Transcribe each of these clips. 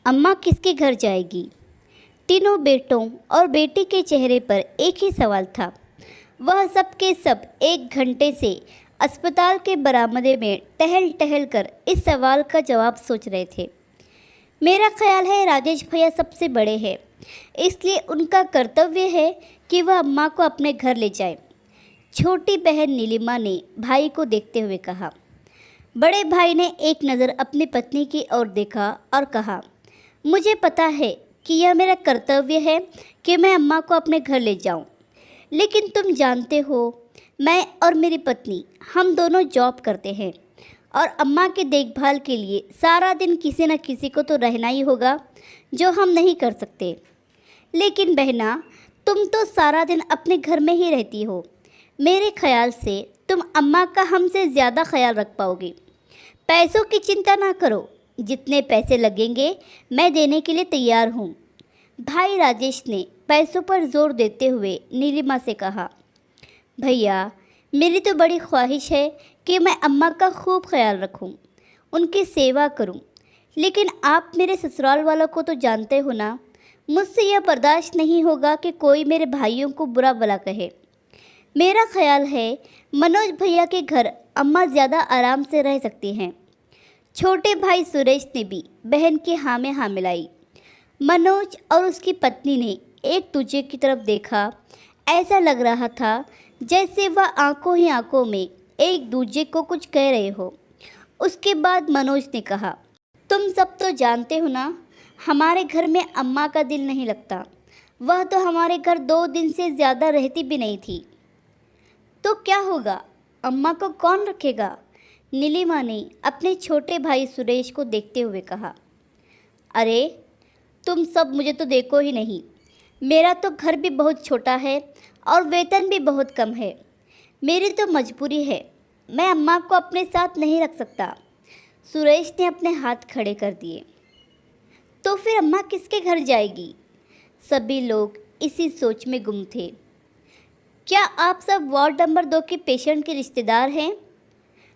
अम्मा किसके घर जाएगी? तीनों बेटों और बेटी के चेहरे पर एक ही सवाल था। वह सब के सब 1 घंटे से अस्पताल के बरामदे में टहल टहल कर इस सवाल का जवाब सोच रहे थे। मेरा ख्याल है राजेश भैया सबसे बड़े हैं, इसलिए उनका कर्तव्य है कि वह अम्मा को अपने घर ले जाए। छोटी बहन नीलिमा ने भाई को देखते हुए कहा। बड़े भाई ने एक नज़र अपनी पत्नी की ओर देखा और कहा, मुझे पता है कि यह मेरा कर्तव्य है कि मैं अम्मा को अपने घर ले जाऊं, लेकिन तुम जानते हो मैं और मेरी पत्नी हम दोनों जॉब करते हैं और अम्मा की देखभाल के लिए सारा दिन किसी न किसी को तो रहना ही होगा, जो हम नहीं कर सकते। लेकिन बहना, तुम तो सारा दिन अपने घर में ही रहती हो। मेरे ख्याल से तुम अम्मा का हमसे ज़्यादा ख्याल रख पाओगी। पैसों की चिंता ना करो, जितने पैसे लगेंगे मैं देने के लिए तैयार हूँ। भाई राजेश ने पैसों पर जोर देते हुए नीलिमा से कहा। भैया, मेरी तो बड़ी ख्वाहिश है कि मैं अम्मा का खूब ख्याल रखूं, उनकी सेवा करूं, लेकिन आप मेरे ससुराल वालों को तो जानते हो ना, मुझसे यह बर्दाश्त नहीं होगा कि कोई मेरे भाइयों को बुरा भला कहे। मेरा ख्याल है मनोज भैया के घर अम्मा ज़्यादा आराम से रह सकती हैं। छोटे भाई सुरेश ने भी बहन की हाँ में हाँ मिलाई। मनोज और उसकी पत्नी ने एक दूसरे की तरफ देखा। ऐसा लग रहा था जैसे वह आंखों ही आंखों में एक दूसरे को कुछ कह रहे हो। उसके बाद मनोज ने कहा, तुम सब तो जानते हो ना, हमारे घर में अम्मा का दिल नहीं लगता। वह तो हमारे घर 2 दिन से ज़्यादा रहती भी नहीं थी। तो क्या होगा? अम्मा को कौन रखेगा? नीलिमा ने अपने छोटे भाई सुरेश को देखते हुए कहा। अरे तुम सब मुझे तो देखो ही नहीं, मेरा तो घर भी बहुत छोटा है और वेतन भी बहुत कम है। मेरी तो मजबूरी है, मैं अम्मा को अपने साथ नहीं रख सकता। सुरेश ने अपने हाथ खड़े कर दिए। तो फिर अम्मा किसके घर जाएगी? सभी लोग इसी सोच में गुम थे। क्या आप सब वार्ड नंबर 2 के पेशेंट के रिश्तेदार हैं?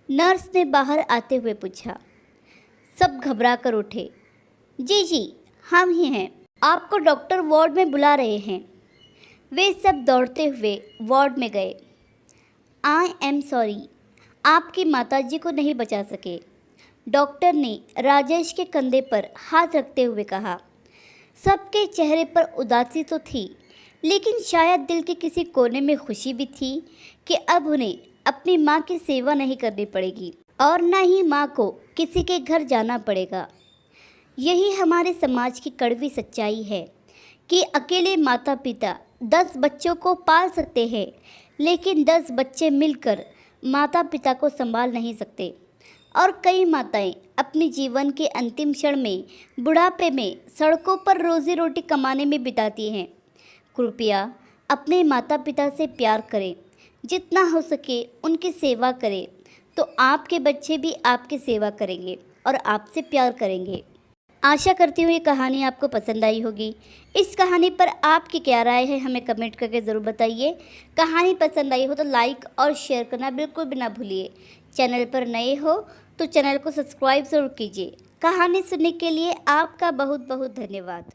नर्स ने बाहर आते हुए पूछा। सब घबरा कर उठे। जी जी, हम ही हैं, आपको डॉक्टर वार्ड में बुला रहे हैं। वे सब दौड़ते हुए वार्ड में गए। आई एम सॉरी, आपकी माताजी को नहीं बचा सके, डॉक्टर ने राजेश के कंधे पर हाथ रखते हुए कहा। सबके चेहरे पर उदासी तो थी, लेकिन शायद दिल के किसी कोने में खुशी भी थी कि अब उन्हें अपनी माँ की सेवा नहीं करनी पड़ेगी और न ही माँ को किसी के घर जाना पड़ेगा। यही हमारे समाज की कड़वी सच्चाई है कि अकेले माता पिता 10 बच्चों को पाल सकते हैं, लेकिन 10 बच्चे मिलकर माता पिता को संभाल नहीं सकते। और कई माताएं अपने जीवन के अंतिम क्षण में बुढ़ापे में सड़कों पर रोजी रोटी कमाने में बिताती हैं। कृपया अपने माता पिता से प्यार करें, जितना हो सके उनकी सेवा करें, तो आपके बच्चे भी आपकी सेवा करेंगे और आपसे प्यार करेंगे। आशा करती हूँ ये कहानी आपको पसंद आई होगी। इस कहानी पर आपकी क्या राय है हमें कमेंट करके ज़रूर बताइए। कहानी पसंद आई हो तो लाइक और शेयर करना बिल्कुल भी ना भूलिए। चैनल पर नए हो तो चैनल को सब्सक्राइब ज़रूर कीजिए। कहानी सुनने के लिए आपका बहुत बहुत धन्यवाद।